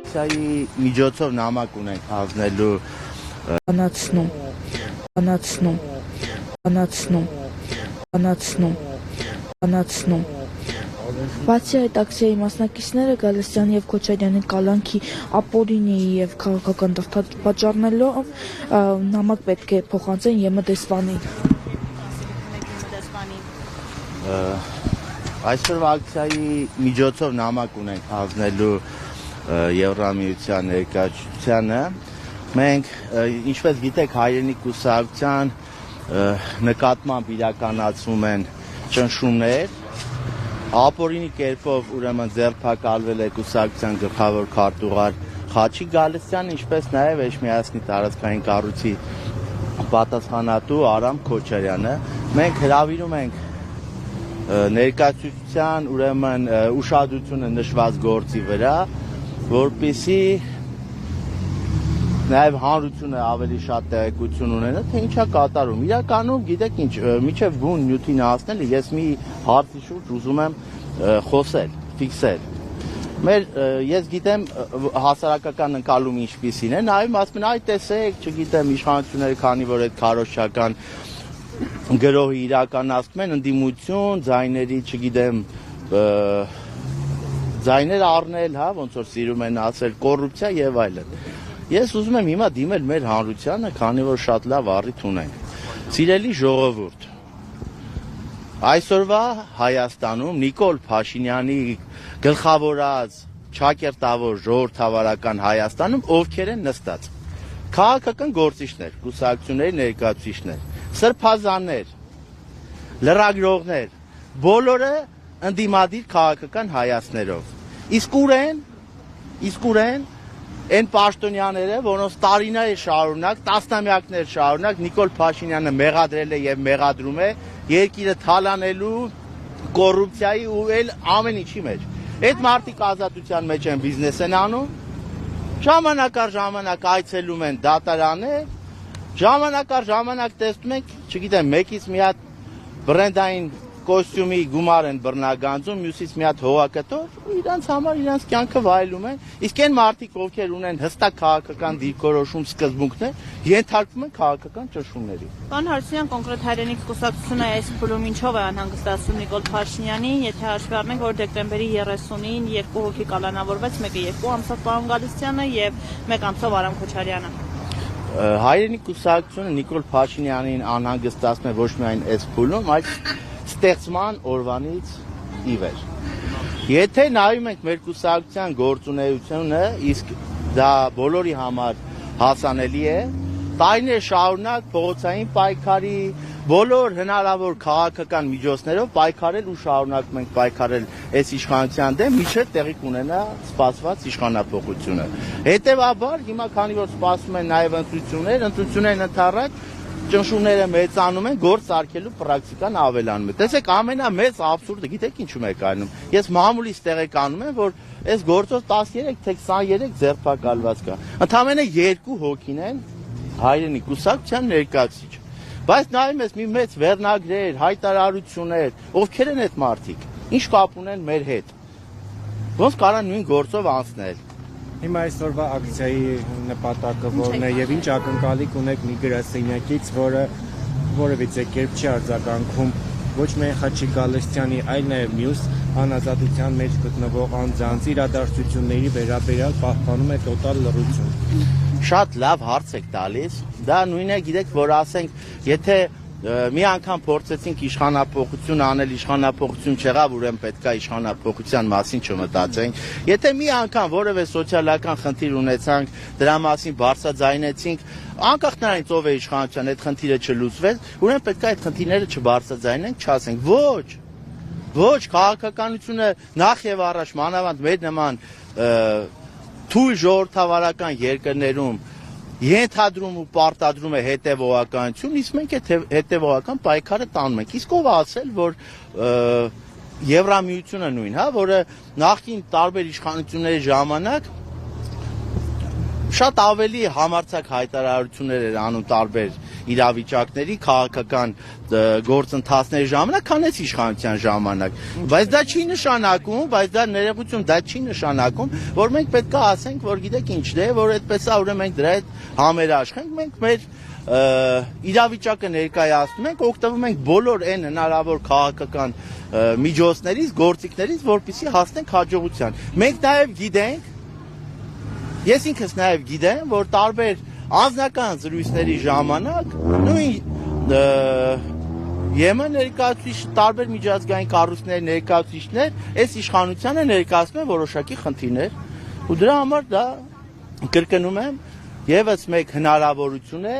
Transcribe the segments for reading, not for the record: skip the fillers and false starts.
ակցիայի միջոցով նամակ ունենք հանձնելու Անացնում Բացի այդ ակցիայի մասնակիցները Գալստյանի և Քոչարյանի կալանքի ապօրինի և քաղաքական պատճառներով նամակ պետք է փոխանցեն ԵՄ դեսպանին։ Այսօրվա ակցիայի միջոցով նամակ ունենք հանձնելու Եվրամիության ներկայացությանը։ Մենք, ինչպես գիտեք, Հայրենիք կուսակցության նկատմամբ իրականացվում են ճնշումներ, ապօրինի կերպով ուրեմն ձերբակալվել է կուսակցության գլխավոր քարտուղար Խաչիկ Գալստյանը, ինչպես նաև Էջմիածնի տարածքային կառույցի պատասխանատու Արամ Քոչարյանը։ Մենք հրավիրում ենք ներկայացության ուրեմն ուշադրությունը նշված գործի վրա, որպեսզի նաև հանրությունը ավելի շատ տեղեկություն ունենա, թե ինչա կատարում։ Իրականում, գիտեք ինչ, մինչև բուն նյութին հասնել, ես մի հարցի շուրջ ուզում եմ խոսել, ֆիքսել։ Ես գիտեմ հասարակական ընկալումը ինչպիսին է, նաև ասում են, այ տեսեք, չգիտեմ, իշխանությունները, քանի որ այդ քարոզչական գրոհը իրականացնում են, ընդդիմություն, ձայների, չգիտեմ, ձայներ առնել, հա, ոնց որ սիրում են ասել, կոռուպցիա եւ այլն։ Ես ուզում եմ հիմա դիմել մեր հանրությանը, քանի որ շատ լավ առիթ ունենք։ Սիրելի ժողովուրդ, այսօրվա Հայաստանում Նիկոլ Փաշինյանի գլխավորած ճակերտավոր ժողովրդավարական Հայաստանում ովքեր են նստած։ Քաղաքական գործիչներ, կուսակցությունների ներկայացուցիչներ, սրբազաններ, լրագրողներ, բոլորը ընդդիմադիր քաղաքական հայացքներով։ Իսկ ուրեն այն պաշտոնյաները, որոնց տարիներ շարունակ, տասնամյակներ շարունակ Նիկոլ Փաշինյանը մեղադրել է եւ մեղադրում է երկիրը թալանելու կոռուպցիայի ու այլ ամեն ինչի մեջ։ Այդ մարդիկ ազատության մեջ են բիզնես են անում, ժամանակ առ ժամանակ այցելում են դատարաններ, ժամանակ առ ժամանակ տեսնում ենք, չգիտեմ, մեկից մի հատ բրենդային կոստյումի գումար են բռնագանձում, մյուսից մի հատ հողակտոր, ու իրանց համար իրանց կյանքը վայելում են, իսկ այն մարդիկ, ովքեր ունեն հստակ քաղաքական դիրքորոշում սկզբունքներ, ենթարկվում են քաղաքական ճնշումների։ Պարոն Հարությունյան, կոնկրետ Հայրենիք կուսակցությունը այս փուլում ինչով է անհանգստացնում Նիկոլ Փաշինյանին, եթե հաշվի առնենք, որ դեկտեմբերի 30-ին երկու հոգի կալանավորվեց, մեկը 2 ամսով պարոն Գալստյանը եւ 1 ամսով Արամ Քոչարյանը։ Հայրենիք կուսակցությունը Նիկոլ Փաշինյանին անհանգստացնում է ոչ միայն այս փուլում, այլ ստեղծման օրվանից ի վեր։ Եթե նայում ենք մեր կուսակցության գործունեությունը, իսկ դա բոլորի համար հասանելի է, տարիներ շարունակ փողոցային պայքարի բոլոր հնարավոր քաղաքական միջոցներով պայքարել ու շարունակում ենք պայքարել այս իշխանության դեմ, մինչև տեղի կունենա սպասված իշխանափոխությունը։ Հետևաբար, հիմա քանի որ սպասում են նաև ընտրություններն ընդառաջ ճնշումները մեծանում են, գործ արկելու պրակտիկան ավելանում է։ Տեսեք, ամենամեծ աբսուրդը, գիտեք ինչու՞մ է կայանում։ Ես մամուլից տեղեկանում եմ, որ այս գործով 13 թե 23 ձերբակալված կա։ Ընդամենը 2 հոգին են Հայրենիք կուսակցության ներկայացուցիչ։ Բայց նայում ես մի մեծ վերնագրեր, հայտարարություններ, ովքեր են այդ մարդիկ, ինչ կապ ունեն մեր հետ։ Ոնց կարան նույն գործով անցնել։ Հիմա այսօրվա ակցիայի նպատակը որն է եւ ինչ ակնկալիք ունեք մի գրասենյակից, որը որևիցե կերպ չի արձագանքում ոչ միայն Խաչիկ Գալստյանի, այլ նաեւ մյուս անազատության մեջ գտնվող անձանց իրադարձությունների վերաբերյալ պահպանում է տոտալ լռություն։ Շատ լավ հարց եք տալիս։ Դա նույնն է, գիտեք, որ ասենք, եթե մի անգամ փորձեցինք իշխանափոխություն անել, իշխանափոխություն չեղավ, ուրեմն պետքա իշխանափոխության մասին չմտածենք։ Եթե մի անգամ որևէ սոցիալական խնդիր ունեցանք, դրա մասին բարձրաձայնեցինք, անկախ նրանից ով է իշխանության, այդ խնդիրը չլուծվեց, ուրեմն պետքա այդ խնդիրները չբարձրաձայնենք, չասենք։ Ոչ, քաղաքականությունը նախ եւ առաջ մանավանդ մեր նման թույլ ժողովրդավարական երկրներում ենթադրում ու պարտադրում է հետևողականություն, իսկ մենք այդ հետևողական պայքարը տանում ենք։ Իսկ ով ասել, որ Եվրամիությունը նույն, հա, որը նախկին տարբեր իշխանությունների ժամանակ շատ ավելի համարձակ հայտարարություններ էր անում տարբեր իրավիճակների քաղաքական գործընթացների ժամանակ, քան այս իշխանության ժամանակ։ Բայց դա չի նշանակում, բայց դա ներողություն, դա չի նշանակում, որ մենք պետք է ասենք, որ գիտեք ինչն է, որ այդպես է, ուրեմն մենք դրա հետ համերաշխ ենք, մենք մեր իրավիճակը ներկայացնում ենք, օգտվում ենք բոլոր այն հնարավոր քաղաքական միջոցներից, գործիքներից, որպեսզի հասնենք հաջողության։ Մենք նաև գիտենք, ես ինքս նաև գիտեմ, որ տարբեր անձնական զրույցների ժամանակ նույն ԵՄ ներկայացուցիչ, տարբեր միջազգային կառույցների ներկայացուցիչներ այս իշխանությանը ներկայացնում են որոշակի խնդիրներ, ու դրա համար դա կրկնում եմ, եւս մեկ հնարավորություն է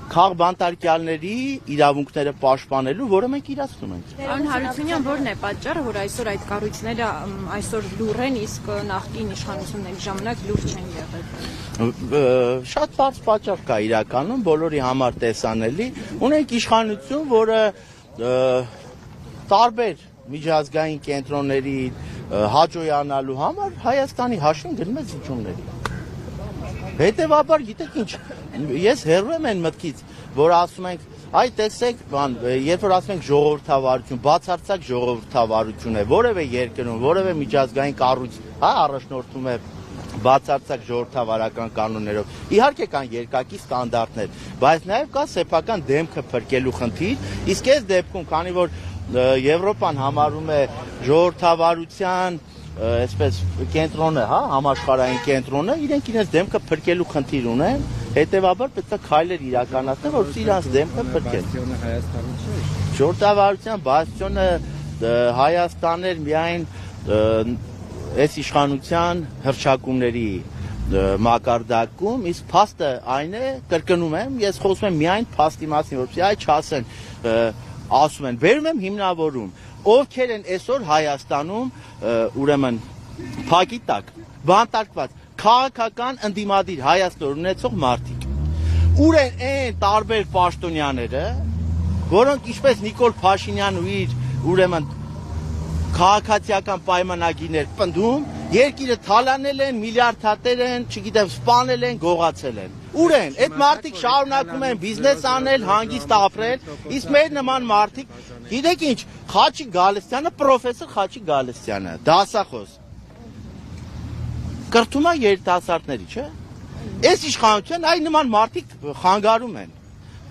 քաղբանտարկյալների իրավունքները պաշտպանելու, որը մենք իրացնում ենք։ Պարոն Հարությունյան, ո՞րն է պատճառը, որ այսօր այդ կառույցները այսօր լուռ են, իսկ նախկին իշխանությունների ժամանակ լուռ չեն եղել։ Շատ բարձ պատճառ կա իրականում, բոլորի համար տեսանելի։ Ունենք իշխանություն, որը տարբեր միջազգային կենտրոնների հաջողանալու համար Հայաստանի հաշվին գնում է զիջումների։ Հետևաբար, գիտեք ինչ, ես հեռու եմ այն մտքից, որ ասում ենք, այ տեսեք, երբ որ ասում ենք ժողովրդավարություն, բացարձակ ժողովրդավարություն է, որևէ երկրում, որևէ միջազգային կառույց, առաջնորդում է բացարձակ ժողովրդավարական կանոններով։ Իհարկե կան երկակի ստանդարտներ, բայց նաև կա սեփական դեմքը փրկելու խնդիր, իսկ այս դեպքում, քանի որ Եվրոպան համարում է ժողովրդավարության այսպես կենտրոնը, համաշխարհային կենտրոնը, իրենք իրենց դեմքը փրկելու խնդիր ունեն, հետևաբար պետք է քայլեր իրականացնել, որպեսզի իրենց դեմքը փրկեն։ Ժողովրդավարության բաստիոնը Հայաստանն էր միայն այս իշխանության հռչակումների մակարդակում, իսկ փաստը այն է, կրկնում եմ, ես խոսում եմ միայն փաստի մասին, որպեսզի այ չասեն, ասում են, վերում եմ հիմնավորում, ովքեր են այսօր Հայաստանում, ուրեմն փակի տակ, բանտարկված, քաղաքական ընդդիմադիր Հայաստան ունեցող մարդիկ։ Ուր են այն տարբեր պաշտոնյաները, որոնք ինչպես Նիկոլ Փաշինյանն ու իր ուրեմն քաղաքացիական պայմանագիրներ պնդում, երկիրը թալանել են, միլիարդատեր են, չգիտեմ, սպանել են, գողացել են։ Ուր են։ Այդ մարդիկ շարունակում են բիզնես անել, հանգիստ ապրել, իսկ մեր նման մարդիկ, գիտեք ինչ, Խաչիկ Գալստյանը, պրոֆեսոր Խաչիկ Գալստյանը, դասախոս։ Կրթում է երիտասարդների, չէ՞։ Այս իշխանության այ նման մարդիկ խանգարում են։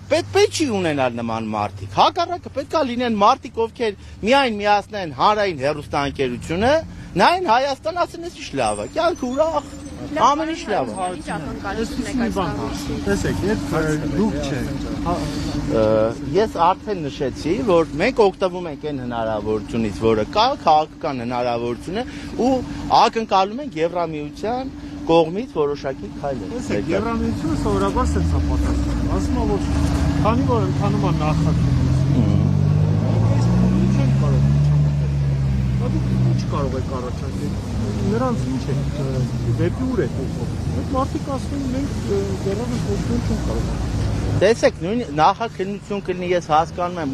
Պետք չի ունենալ նման մարդիկ։ Հակառակը պետք է լինեն մարդիկ, ովքեր միայն միացնեն հանրային հեռուստաընկերությունը, նայեն Հայաստան, ասեն, էս ինչ լավ է, կյանքը ուրախ, ամեն ինչ լավ է։ Տեսեք, երբ դուք չեք։ Ես արդեն նշեցի, որ մենք օգտվում ենք այն հնարավորությունից, որը կա, քաղաքական հնարավորություն է, ու ակնկալում ենք Եվրամիության կողմից որոշակի քայլեր։ Տեսեք, Եվրամիությունը սովորաբար սենց է պատասխանում։ Ասում է, որ քանի որ ընթանում է նախաձեռնություն, չեն կարող չամատել։ Դուք ինչ կարող եք առաջարկել։ Նրանց ինչ է, դեպի ուր է փոխվում։ Այդ մարդիկ ասում են, մենք դեռևս ոչինչ չենք կարող։ Տեսեք, նույն նախաքննություն կլինի, ես հասկանում եմ,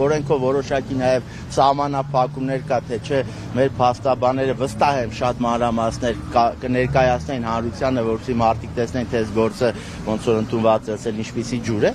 օրենքով որոշակի նաև սահմանափակումներ կա, թե չէ, մեր փաստաբանները վստահ եմ շատ մանրամասներ կներկայացնեն հանրությանը, որպեսզի մարդիկ տեսնեն, թե այս գործը ոնց որ ընդունված է, ինչպիսի ջուր է,